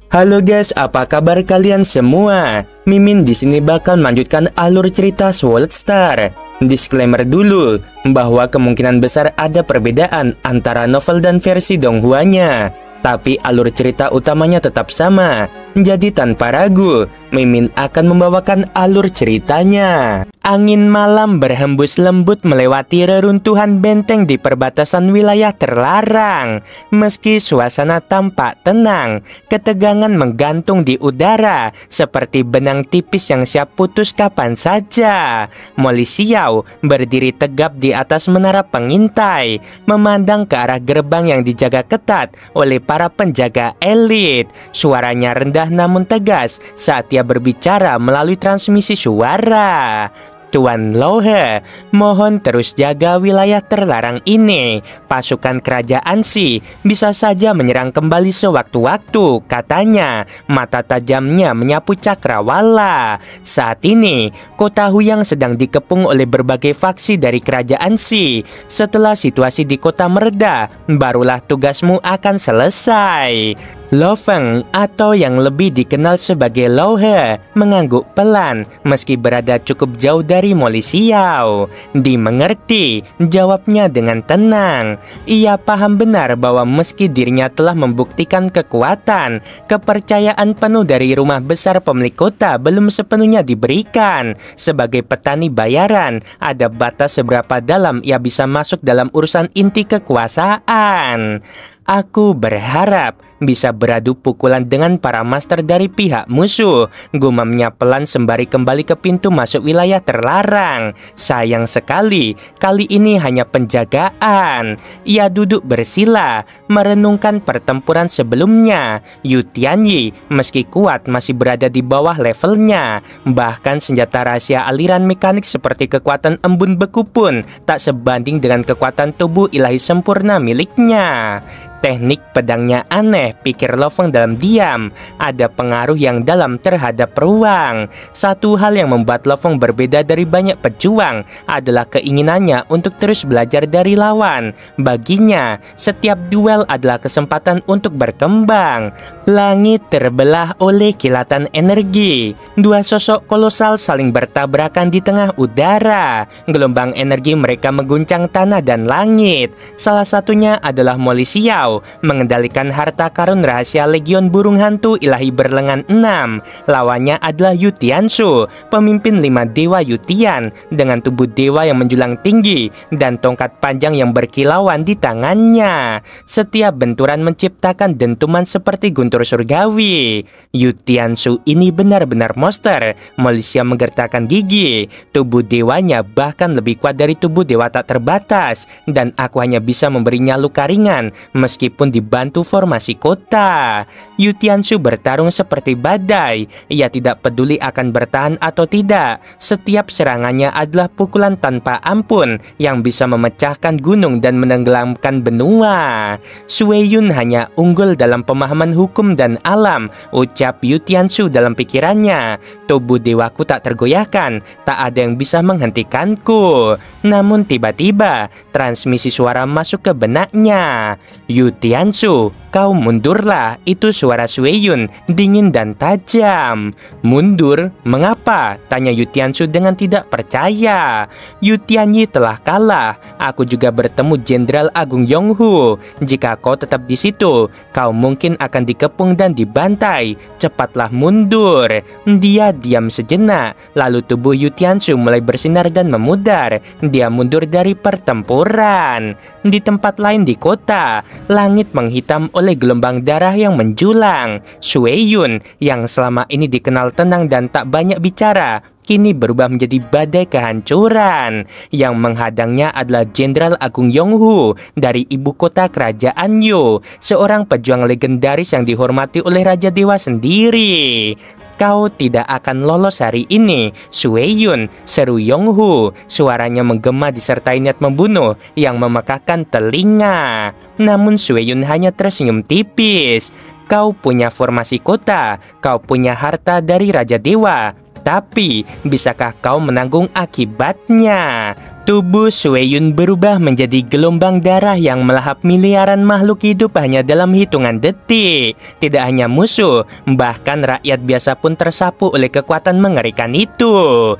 Halo guys, apa kabar kalian semua? Mimin di sini bakal melanjutkan alur cerita Sword Star. Disclaimer dulu bahwa kemungkinan besar ada perbedaan antara novel dan versi Donghua-nya, tapi alur cerita utamanya tetap sama. Jadi tanpa ragu, Mimin akan membawakan alur ceritanya. Angin malam berhembus lembut melewati reruntuhan benteng di perbatasan wilayah terlarang. Meski suasana tampak tenang, ketegangan menggantung di udara seperti benang tipis yang siap putus kapan saja. Molly Xiao berdiri tegap di atas menara pengintai, memandang ke arah gerbang yang dijaga ketat oleh para penjaga elit. Suaranya rendah namun tegas saat ia berbicara melalui transmisi suara. Tuan Lohe, mohon terus jaga wilayah terlarang ini. Pasukan kerajaan Xi bisa saja menyerang kembali sewaktu-waktu, katanya. Mata tajamnya menyapu cakrawala. Saat ini, kota Huyang sedang dikepung oleh berbagai faksi dari kerajaan Xi. Setelah situasi di kota mereda, barulah tugasmu akan selesai. Lo Feng atau yang lebih dikenal sebagai Lo He mengangguk pelan meski berada cukup jauh dari Molly Xiao. Dimengerti, jawabnya dengan tenang. Ia paham benar bahwa meski dirinya telah membuktikan kekuatan, kepercayaan penuh dari rumah besar pemilik kota belum sepenuhnya diberikan. Sebagai petani bayaran, ada batas seberapa dalam ia bisa masuk dalam urusan inti kekuasaan. Aku berharap bisa beradu pukulan dengan para master dari pihak musuh, gumamnya pelan sembari kembali ke pintu masuk wilayah terlarang. Sayang sekali, kali ini hanya penjagaan. Ia duduk bersila, merenungkan pertempuran sebelumnya. Yu Tianyi, meski kuat, masih berada di bawah levelnya. Bahkan senjata rahasia aliran mekanik seperti kekuatan embun beku pun tak sebanding dengan kekuatan tubuh ilahi sempurna miliknya. Teknik pedangnya aneh, pikir Lo Feng dalam diam. Ada pengaruh yang dalam terhadap ruang. Satu hal yang membuat Lo Feng berbeda dari banyak pejuang adalah keinginannya untuk terus belajar dari lawan. Baginya, setiap duel adalah kesempatan untuk berkembang. Langit terbelah oleh kilatan energi. Dua sosok kolosal saling bertabrakan di tengah udara. Gelombang energi mereka mengguncang tanah dan langit. Salah satunya adalah Molly Xiao, mengendalikan harta karun rahasia Legion Burung Hantu Ilahi Berlengan 6. Lawannya adalah Yu Tianshu, pemimpin 5 dewa Yu Tian, dengan tubuh dewa yang menjulang tinggi dan tongkat panjang yang berkilauan di tangannya. Setiap benturan menciptakan dentuman seperti guntur surgawi. Yu Tianshu ini benar-benar monster. Molly Xiao menggertakkan gigi. Tubuh dewanya bahkan lebih kuat dari tubuh dewa tak terbatas, dan aku hanya bisa memberinya luka ringan meskipun dibantu formasi kota. Yu Tianshu bertarung seperti badai. Ia tidak peduli akan bertahan atau tidak. Setiap serangannya adalah pukulan tanpa ampun yang bisa memecahkan gunung dan menenggelamkan benua. Sui Yun hanya unggul dalam pemahaman hukum dan alam, ucap Yu Tianshu dalam pikirannya. Tubuh dewaku tak tergoyahkan, tak ada yang bisa menghentikanku. Namun tiba-tiba transmisi suara masuk ke benaknya. Yu Tianshu, kau mundurlah. Itu suara Sui Yun, dingin dan tajam. Mundur? Mengapa? Tanya Yu Tianshu dengan tidak percaya. Yu Tianyi telah kalah. Aku juga bertemu Jenderal Agung Yonghu. Jika kau tetap di situ, kau mungkin akan dikepung dan dibantai. Cepatlah mundur. Dia diam sejenak, lalu tubuh Yu Tianshu mulai bersinar dan memudar. Dia mundur dari pertempuran. Di tempat lain di kota, langit menghitam oleh gelombang darah yang menjulang. Sui Yun, yang selama ini dikenal tenang dan tak banyak bicara, kini berubah menjadi badai kehancuran. Yang menghadangnya adalah Jenderal Agung Yonghu dari ibu kota kerajaan Yu, seorang pejuang legendaris yang dihormati oleh Raja Dewa sendiri. Kau tidak akan lolos hari ini, Sui Yun, seru Yonghu. Suaranya menggema disertai niat membunuh yang memekakkan telinga. Namun Sui Yun hanya tersenyum tipis. Kau punya formasi kota, kau punya harta dari Raja Dewa, tapi bisakah kau menanggung akibatnya? Tubuh Sueyun berubah menjadi gelombang darah yang melahap miliaran makhluk hidup hanya dalam hitungan detik. Tidak hanya musuh, bahkan rakyat biasa pun tersapu oleh kekuatan mengerikan itu.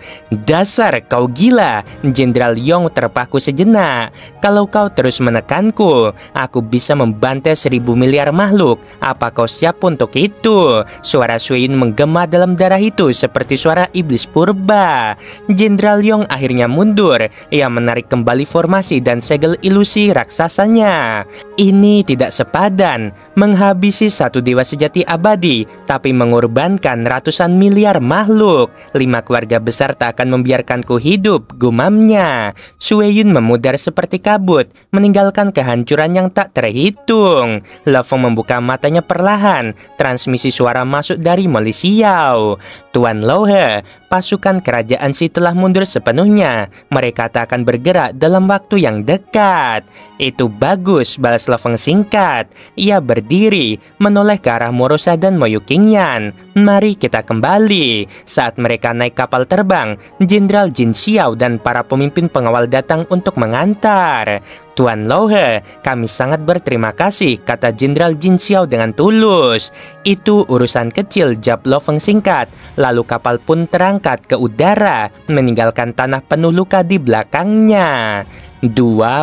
Dasar kau gila, Jenderal Yong terpaku sejenak. Kalau kau terus menekanku, aku bisa membantai 1000 miliar makhluk. Apa kau siap untuk itu? Suara Sueyun menggema dalam darah itu seperti suara iblis purba. Jenderal Yong akhirnya mundur. Ia menarik kembali formasi dan segel ilusi raksasanya. Ini tidak sepadan, menghabisi satu dewa sejati abadi, tapi mengorbankan ratusan miliar makhluk. 5 keluarga besar tak akan membiarkanku hidup, gumamnya. Sueyun memudar seperti kabut, meninggalkan kehancuran yang tak terhitung. Lofeng membuka matanya perlahan, transmisi suara masuk dari Mo Lisiao. Tuan Lohe, pasukan kerajaan Si telah mundur sepenuhnya. Mereka tak akan bergerak dalam waktu yang dekat. Itu bagus, balas Lofeng singkat. Ia berdiri, menoleh ke arah Morosa dan Moyu Qingyan. Mari kita kembali. Saat mereka naik kapal terbang, Jenderal Jin Xiao dan para pemimpin pengawal datang untuk mengantar. Tuan Lohe, kami sangat berterima kasih, kata Jenderal Jin Xiao dengan tulus. Itu urusan kecil, jawab Lofeng singkat. Lalu kapal pun terangkat ke udara, meninggalkan tanah penuh luka di belakangnya. 2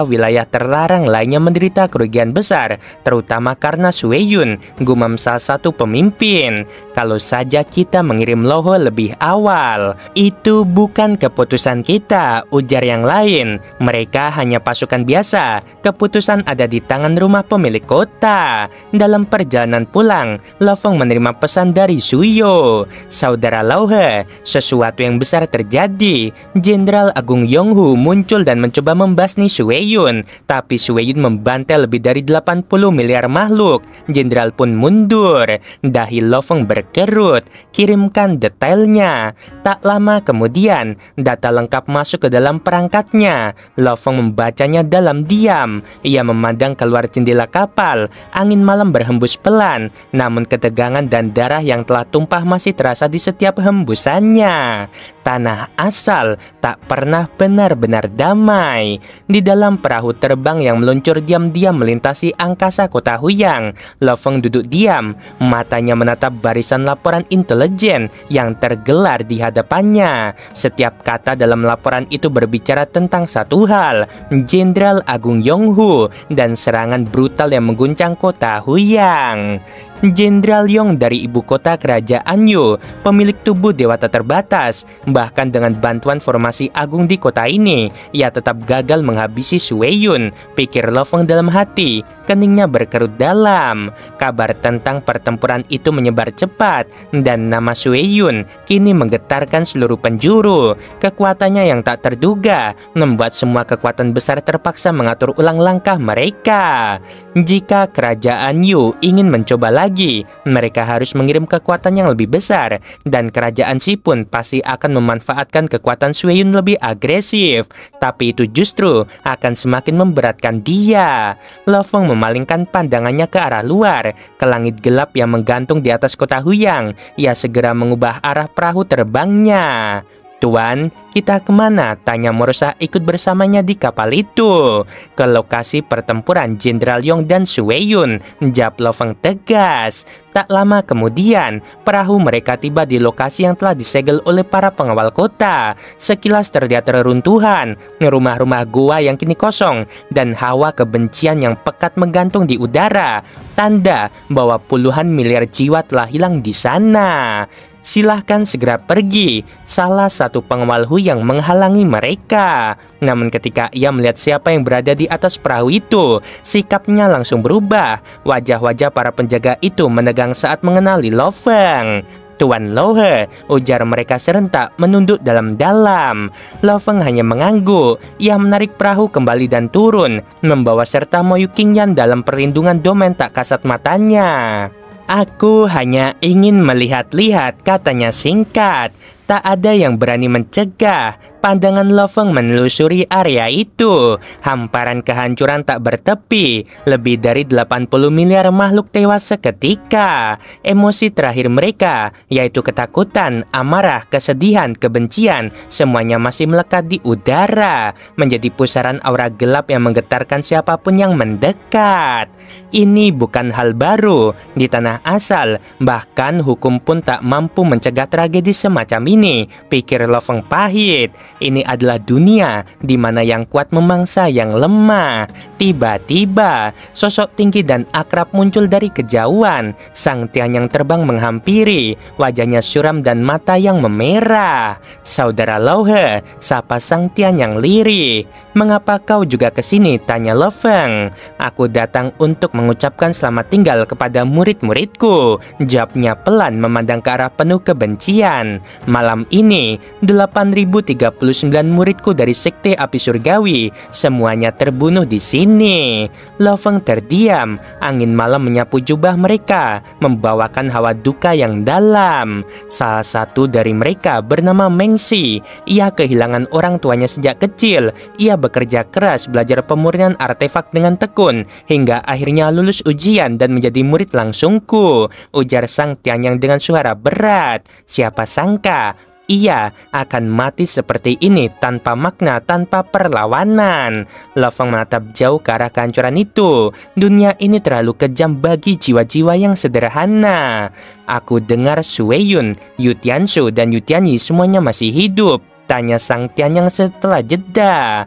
wilayah terlarang lainnya menderita kerugian besar, terutama karena Sueyun, gumam salah satu pemimpin. Kalau saja kita mengirim Lohe lebih awal. Itu bukan keputusan kita, ujar yang lain. Mereka hanya pasukan biasa. Keputusan ada di tangan rumah pemilik kota. Dalam perjalanan pulang, Lofeng menerima pesan dari Suyo. Saudara Lohe, sesuatu yang besar terjadi. Jenderal Agung Yonghu muncul dan mencoba membasmi Sueyun, tapi Sueyun membantai lebih dari 80 miliar makhluk. Jenderal pun mundur. Dahi Lofeng berkerut. Kirimkan detailnya. Tak lama kemudian, data lengkap masuk ke dalam perangkatnya. Lofeng membacanya dalam diam. Ia memandang keluar jendela kapal. Angin malam berhembus pelan, namun ketegangan dan darah yang telah tumpah masih terasa di setiap hembusannya. Tanah asal tak pernah benar-benar damai. Di dalam perahu terbang yang meluncur diam-diam melintasi angkasa kota Huyang, Lofeng duduk diam. Matanya menatap barisan laporan intelijen yang tergelar di hadapannya. Setiap kata dalam laporan itu berbicara tentang satu hal, Jenderal Agung Yonghu dan serangan brutal yang mengguncang kota Huyang. Jenderal Yong dari ibu kota kerajaan Yu, pemilik tubuh dewata terbatas. Bahkan dengan bantuan formasi agung di kota ini, ia tetap gagal menghabisi Sueyun, pikir Lofeng dalam hati. Keningnya berkerut dalam. Kabar tentang pertempuran itu menyebar cepat, dan nama Sueyun kini menggetarkan seluruh penjuru. Kekuatannya yang tak terduga membuat semua kekuatan besar terpaksa mengatur ulang langkah mereka. Jika kerajaan Yu ingin mencoba lagi, mereka harus mengirim kekuatan yang lebih besar, dan kerajaan Si pun pasti akan memanfaatkan kekuatan Sueyun lebih agresif. Tapi itu justru akan semakin memberatkan dia. Lofeng memalingkan pandangannya ke arah luar, ke langit gelap yang menggantung di atas kota Huyang. Ia segera mengubah arah perahu terbangnya. Tuan, kita kemana? Tanya Morosa ikut bersamanya di kapal itu. Ke lokasi pertempuran Jenderal Yong dan Sueyun, jawab Lofeng tegas. Tak lama kemudian, perahu mereka tiba di lokasi yang telah disegel oleh para pengawal kota. Sekilas terlihat reruntuhan, rumah-rumah gua yang kini kosong, dan hawa kebencian yang pekat menggantung di udara. Tanda bahwa puluhan miliar jiwa telah hilang di sana. Silahkan segera pergi, salah satu pengawal Huyang menghalangi mereka. Namun ketika ia melihat siapa yang berada di atas perahu itu, sikapnya langsung berubah. Wajah-wajah para penjaga itu menegang saat mengenali Lofeng. Tuan Lohe, ujar mereka serentak menunduk dalam-dalam. Lofeng hanya mengangguk. Ia menarik perahu kembali dan turun, membawa serta Moyu Qingyan dalam perlindungan domain tak kasat matanya. Aku hanya ingin melihat-lihat, katanya singkat. Tak ada yang berani mencegah. Pandangan Lo Feng menelusuri area itu. Hamparan kehancuran tak bertepi. Lebih dari 80 miliar makhluk tewas seketika. Emosi terakhir mereka, yaitu ketakutan, amarah, kesedihan, kebencian, semuanya masih melekat di udara, menjadi pusaran aura gelap yang menggetarkan siapapun yang mendekat. Ini bukan hal baru di tanah asal. Bahkan hukum pun tak mampu mencegah tragedi semacam ini, pikir Lo Feng pahit. Ini adalah dunia di mana yang kuat memangsa yang lemah. Tiba-tiba, sosok tinggi dan akrab muncul dari kejauhan. Sang Tianyang terbang menghampiri, wajahnya suram dan mata yang memerah. Saudara Lo He, sapa Sang Tianyang lirih. Mengapa kau juga ke sini? Tanya Lo Feng. Aku datang untuk mengucapkan selamat tinggal kepada murid-muridku, jawabnya pelan memandang ke arah penuh kebencian. Malam ini, 8.039 muridku dari Sekte Api Surgawi, semuanya terbunuh di sini. Lo Feng terdiam, angin malam menyapu jubah mereka, membawakan hawa duka yang dalam. Salah satu dari mereka bernama Meng Si. Ia kehilangan orang tuanya sejak kecil. Ia bekerja keras belajar pemurnian artefak dengan tekun, hingga akhirnya lulus ujian dan menjadi murid langsungku, ujar Sang Tianyang dengan suara berat. Siapa sangka ia akan mati seperti ini, tanpa makna, tanpa perlawanan. Lo Feng menatap jauh ke arah kehancuran itu. Dunia ini terlalu kejam bagi jiwa-jiwa yang sederhana. Aku dengar Sue Yun, Yu Tianshu, dan Yu Tianyi semuanya masih hidup, tanya Sang Tianyang setelah jeda.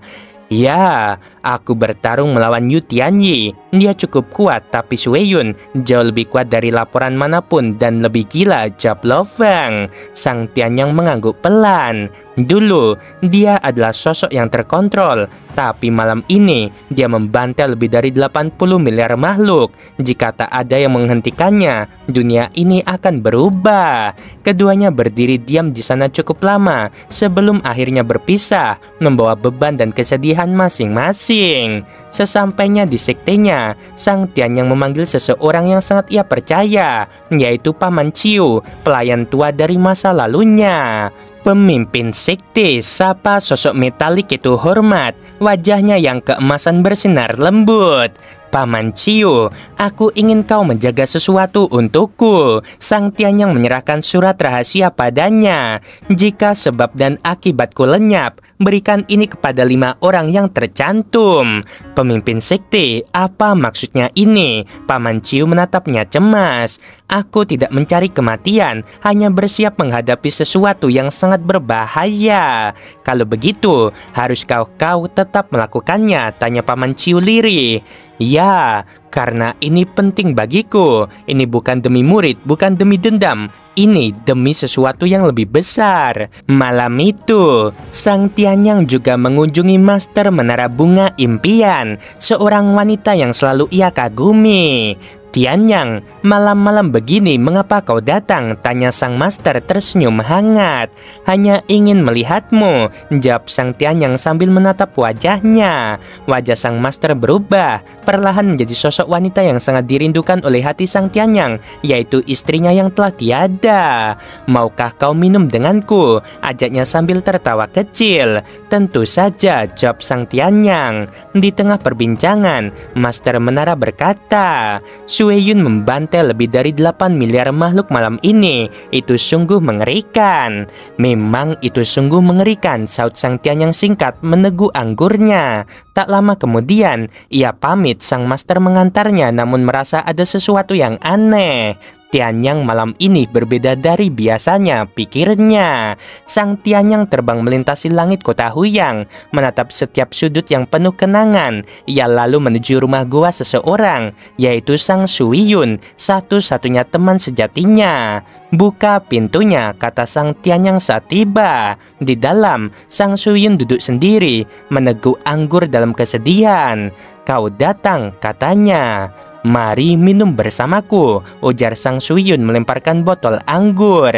Ya, aku bertarung melawan Yu Tianyi. Dia cukup kuat, tapi Sue Yun jauh lebih kuat dari laporan manapun dan lebih gila, jawab Lo Feng. Sang Tianyang mengangguk pelan. Dulu, dia adalah sosok yang terkontrol, tapi malam ini dia membantai lebih dari 80 miliar makhluk. Jika tak ada yang menghentikannya, dunia ini akan berubah. Keduanya berdiri diam di sana cukup lama sebelum akhirnya berpisah, membawa beban dan kesedihan masing-masing. Sesampainya di sektenya, Sang Tianyang memanggil seseorang yang sangat ia percaya, yaitu Paman Ciu, pelayan tua dari masa lalunya. Pemimpin sekte, sapa sosok metalik itu hormat, wajahnya yang keemasan bersinar lembut. Paman Ciu, aku ingin kau menjaga sesuatu untukku. Sang Tianyang menyerahkan surat rahasia padanya. Jika sebab dan akibatku lenyap, berikan ini kepada 5 orang yang tercantum. Pemimpin sekte, apa maksudnya ini? Paman Ciu menatapnya cemas. Aku tidak mencari kematian, hanya bersiap menghadapi sesuatu yang sangat berbahaya. Kalau begitu, harus kau tetap melakukannya? Tanya Paman Ciu lirih. Ya, karena ini penting bagiku. Ini bukan demi murid, bukan demi dendam. Ini demi sesuatu yang lebih besar. Malam itu, Sang Tianyang juga mengunjungi Master Menara Bunga Impian, seorang wanita yang selalu ia kagumi. Tianyang, malam-malam begini mengapa kau datang? Tanya sang master tersenyum hangat. Hanya ingin melihatmu, jawab Sang Tianyang sambil menatap wajahnya. Wajah sang master berubah, perlahan menjadi sosok wanita yang sangat dirindukan oleh hati Sang Tianyang, yaitu istrinya yang telah tiada. Maukah kau minum denganku? Ajaknya sambil tertawa kecil. Tentu saja, jawab Sang Tianyang. Di tengah perbincangan, Master Menara berkata, Sue Yun membantai lebih dari 8 miliar makhluk malam ini. Itu sungguh mengerikan. Memang itu sungguh mengerikan, saut Sang Tianyang singkat meneguk anggurnya. Tak lama kemudian, ia pamit. Sang master mengantarnya, namun merasa ada sesuatu yang aneh. Tianyang malam ini berbeda dari biasanya, pikirnya. Sang Tianyang terbang melintasi langit kota Huyang, menatap setiap sudut yang penuh kenangan. Ia lalu menuju rumah goa seseorang, yaitu Sang Sui Yun, satu-satunya teman sejatinya. Buka pintunya, kata Sang Tianyang saat tiba. Di dalam, Sang Sui Yun duduk sendiri, meneguk anggur dalam kesedihan. Kau datang, katanya. Mari minum bersamaku, ujar Sang Sui Yun melemparkan botol anggur.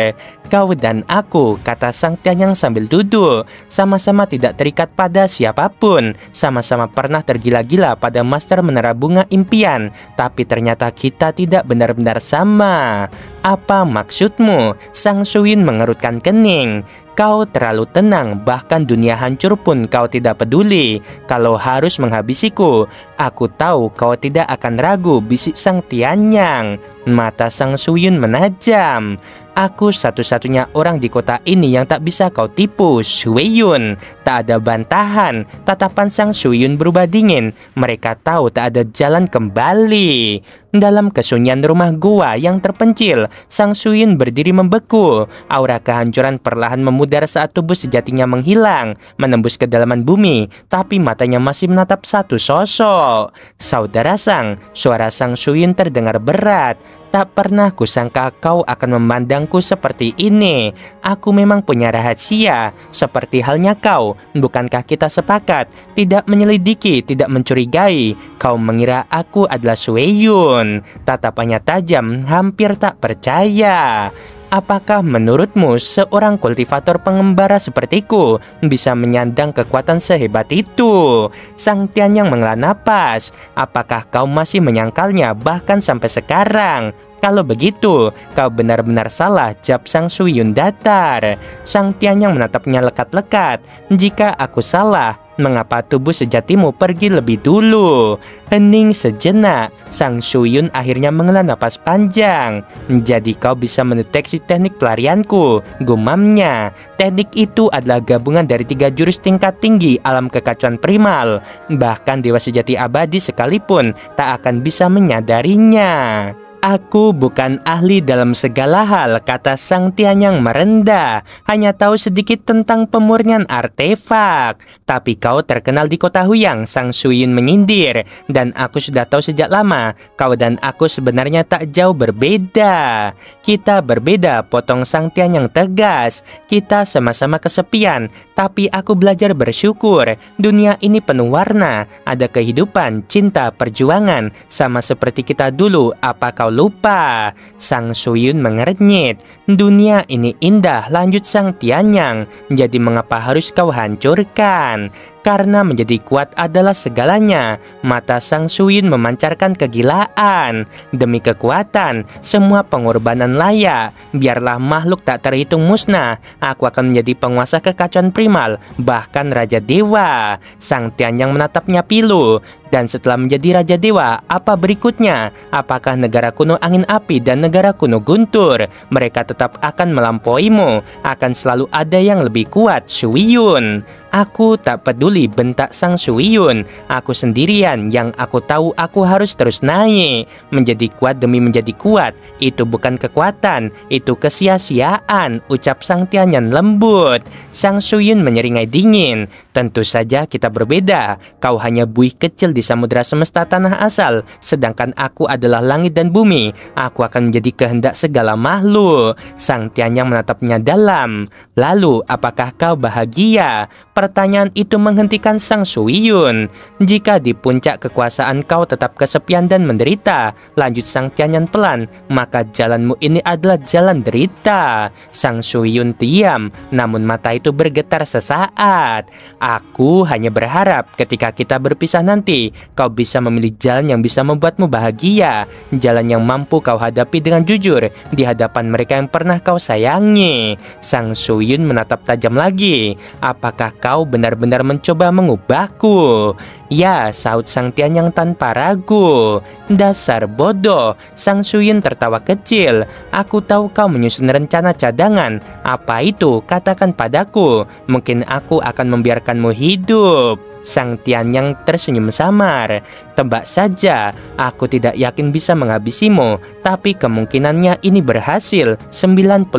Kau dan aku, kata Sang Tianyang sambil duduk, sama-sama tidak terikat pada siapapun. Sama-sama pernah tergila-gila pada Master Menara Bunga Impian, tapi ternyata kita tidak benar-benar sama. Apa maksudmu? Sang Sui Yun mengerutkan kening. Kau terlalu tenang, bahkan dunia hancur pun kau tidak peduli. Kalau harus menghabisiku, aku tahu kau tidak akan ragu, bisik Sang Tianyang. Mata Sang Suyun menajam. Aku satu-satunya orang di kota ini yang tak bisa kau tipu, Shuiyun. Tak ada bantahan. Tatapan Sang Suyun berubah dingin. Mereka tahu tak ada jalan kembali. Dalam kesunyian rumah gua yang terpencil, Sang Suyun berdiri membeku. Aura kehancuran perlahan memudar saat tubuh sejatinya menghilang, menembus kedalaman bumi, tapi matanya masih menatap satu sosok. Saudara Sang, suara Sang Suyun terdengar berat. Tak pernah kusangka kau akan memandangku seperti ini. Aku memang punya rahasia, seperti halnya kau. Bukankah kita sepakat tidak menyelidiki, tidak mencurigai? Kau mengira aku adalah Shuiyun. Tatapannya tajam, hampir tak percaya. Apakah menurutmu seorang kultivator pengembara sepertiku bisa menyandang kekuatan sehebat itu? Sang Tianyang menghela napas. Apakah kau masih menyangkalnya bahkan sampai sekarang? Kalau begitu, kau benar-benar salah, jawab Sang Suyun datar. Sang Tianyang menatapnya lekat-lekat. Jika aku salah, mengapa tubuh sejatimu pergi lebih dulu? Hening sejenak, Sang Suyun akhirnya menghela napas panjang. Jadi kau bisa mendeteksi teknik pelarianku, gumamnya. Teknik itu adalah gabungan dari 3 jurus tingkat tinggi alam kekacauan primal. Bahkan dewa sejati abadi sekalipun tak akan bisa menyadarinya. Aku bukan ahli dalam segala hal, kata Sang Tianyang merendah. Hanya tahu sedikit tentang pemurnian artefak. Tapi kau terkenal di kota Huyang, Sang Suyun menyindir. Dan aku sudah tahu sejak lama, kau dan aku sebenarnya tak jauh berbeda. Kita berbeda, potong Sang Tianyang tegas. Kita sama-sama kesepian, tapi aku belajar bersyukur. Dunia ini penuh warna, ada kehidupan, cinta, perjuangan. Sama seperti kita dulu, apa kau lupa? Sang Suyun mengernyit. Dunia ini indah, lanjut Sang Tianyang. Jadi mengapa harus kau hancurkan? Karena menjadi kuat adalah segalanya. Mata Sang Suyun memancarkan kegilaan. Demi kekuatan, semua pengorbanan layak. Biarlah makhluk tak terhitung musnah. Aku akan menjadi penguasa kekacauan primal, bahkan Raja Dewa. Sang Tianyang menatapnya pilu. Dan setelah menjadi Raja Dewa, apa berikutnya? Apakah negara kuno angin api dan negara kuno guntur? Mereka tetap akan melampauimu. Akan selalu ada yang lebih kuat, Shuiyun. Aku tak peduli, bentak Sang Suyun. Aku sendirian, yang aku tahu aku harus terus naik. Menjadi kuat demi menjadi kuat, itu bukan kekuatan, itu kesia-siaan, ucap Sang Tianyang lembut. Sang Suyun menyeringai dingin. Tentu saja kita berbeda. Kau hanya buih kecil di samudera semesta tanah asal, sedangkan aku adalah langit dan bumi. Aku akan menjadi kehendak segala makhluk. Sang Tianyang menatapnya dalam. Lalu, apakah kau bahagia? Pertanyaan itu menghentikan Sang Suyun. Jika di puncak kekuasaan kau tetap kesepian dan menderita, lanjut Sang Tianyang pelan, maka jalanmu ini adalah jalan derita. Sang Suyun diam, namun mata itu bergetar sesaat. Aku hanya berharap ketika kita berpisah nanti, kau bisa memilih jalan yang bisa membuatmu bahagia. Jalan yang mampu kau hadapi dengan jujur di hadapan mereka yang pernah kau sayangi. Sang Suyun menatap tajam lagi. Apakah kau benar-benar mencoba mengubahku? Ya, sahut Sang Tianyang tanpa ragu. Dasar bodoh. Sang Suyun tertawa kecil. Aku tahu kau menyusun rencana cadangan. Apa itu? Katakan padaku. Mungkin aku akan membiarkanmu hidup. Sang Tianyang tersenyum samar. Tebak saja, aku tidak yakin bisa menghabisimu, tapi kemungkinannya ini berhasil 90%.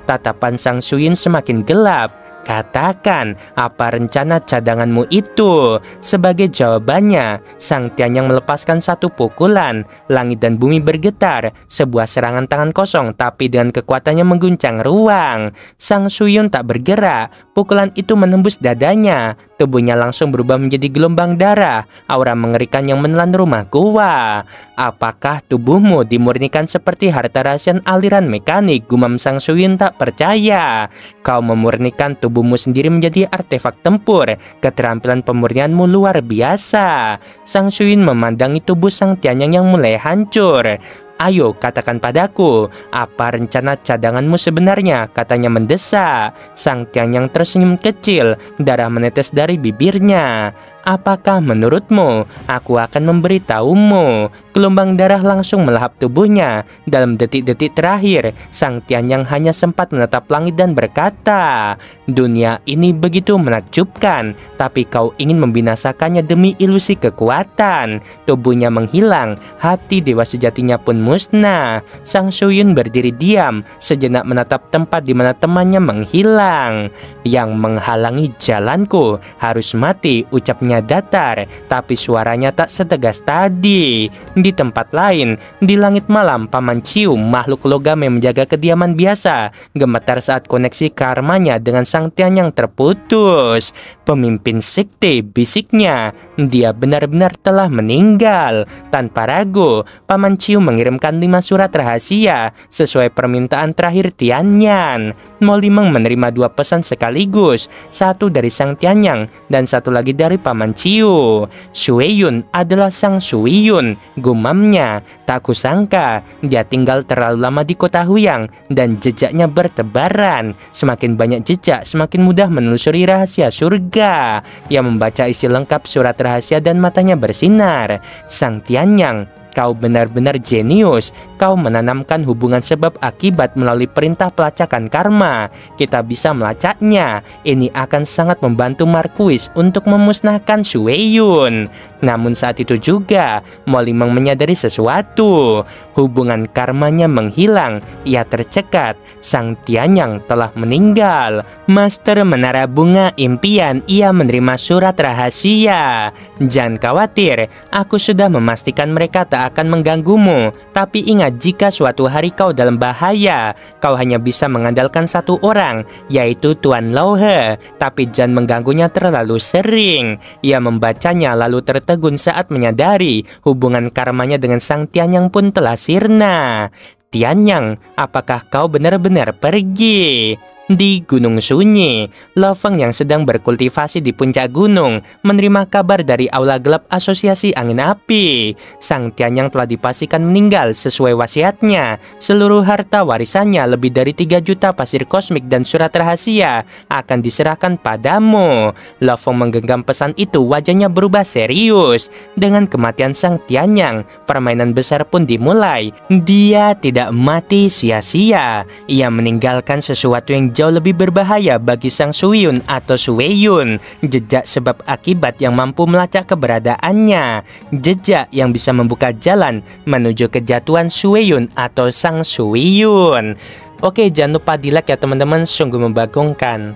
Tatapan Sang Suyun semakin gelap. Katakan, apa rencana cadanganmu itu? Sebagai jawabannya, Sang Tianyang melepaskan satu pukulan. Langit dan bumi bergetar. Sebuah serangan tangan kosong, tapi dengan kekuatannya mengguncang ruang. Sang Suyun tak bergerak. Pukulan itu menembus dadanya. Tubuhnya langsung berubah menjadi gelombang darah. Aura mengerikan yang menelan rumah gua. Apakah tubuhmu dimurnikan seperti harta rahasia aliran mekanik? Gumam Sang Suyun tak percaya. Kau memurnikan tubuhmu sendiri menjadi artefak tempur. Keterampilan pemurnianmu luar biasa. Sang Suyun memandangi tubuh Sang Tianyang yang mulai hancur. Ayo katakan padaku, apa rencana cadanganmu sebenarnya? Katanya mendesak. Sang Tianyang tersenyum kecil, darah menetes dari bibirnya. Apakah menurutmu aku akan memberitahumu? Gelombang darah langsung melahap tubuhnya. Dalam detik-detik terakhir, Sang Tianyang hanya sempat menatap langit dan berkata, dunia ini begitu menakjubkan, tapi kau ingin membinasakannya demi ilusi kekuatan. Tubuhnya menghilang, hati dewa sejatinya pun musnah. Sang Suyun berdiri diam, sejenak menatap tempat di mana temannya menghilang. Yang menghalangi jalanku harus mati, ucapnya datar, tapi suaranya tak setegas tadi. Di tempat lain, di langit malam, Paman Ciu, makhluk logam yang menjaga kediaman biasa, gemetar saat koneksi karmanya dengan Sang Tianyang terputus. Pemimpin sekte, bisiknya, dia benar-benar telah meninggal. Tanpa ragu, Paman Ciu mengirimkan 5 surat rahasia sesuai permintaan terakhir Tianyang. Mo Limeng menerima 2 pesan sekaligus, satu dari Sang Tianyang dan satu lagi dari Paman Ciu. Shuiyun adalah Sang Shuiyun, gumamnya. Tak kusangka dia tinggal terlalu lama di kota Huyang dan jejaknya bertebaran. Semakin banyak jejak, semakin mudah menelusuri rahasia surga. Ia membaca isi lengkap surat rahasia dan matanya bersinar. Sang Tianyang, kau benar-benar jenius. Kau menanamkan hubungan sebab akibat melalui perintah pelacakan karma. Kita bisa melacaknya. Ini akan sangat membantu Marquis untuk memusnahkan Shuiyun. Namun saat itu juga, Mo Limeng menyadari sesuatu. Hubungan karmanya menghilang. Ia tercekat. Sang Tianyang telah meninggal. Master Menara Bunga Impian, ia menerima surat rahasia. Jangan khawatir, aku sudah memastikan mereka tak akan mengganggumu. Tapi ingat, jika suatu hari kau dalam bahaya, kau hanya bisa mengandalkan satu orang, yaitu Tuan Lauhe. Tapi jangan mengganggunya terlalu sering. Ia membacanya lalu tertegun saat menyadari hubungan karmanya dengan Sang Tianyang pun telah sirna. Tianyang, apakah kau benar-benar pergi? Di Gunung Sunyi, Lofeng yang sedang berkultivasi di puncak gunung menerima kabar dari aula gelap Asosiasi Angin Api. Sang Tianyang telah dipastikan meninggal sesuai wasiatnya. Seluruh harta warisannya, lebih dari 3 juta pasir kosmik dan surat rahasia, akan diserahkan padamu. Lofeng menggenggam pesan itu, wajahnya berubah serius. Dengan kematian Sang Tianyang, permainan besar pun dimulai. Dia tidak mati sia-sia. Ia meninggalkan sesuatu yang jauh lebih berbahaya bagi Sang Shuiyun atau Shuiyun. Jejak sebab akibat yang mampu melacak keberadaannya. Jejak yang bisa membuka jalan menuju kejatuhan Shuiyun atau Sang Shuiyun. Oke, jangan lupa di like ya teman-teman, sungguh membagongkan.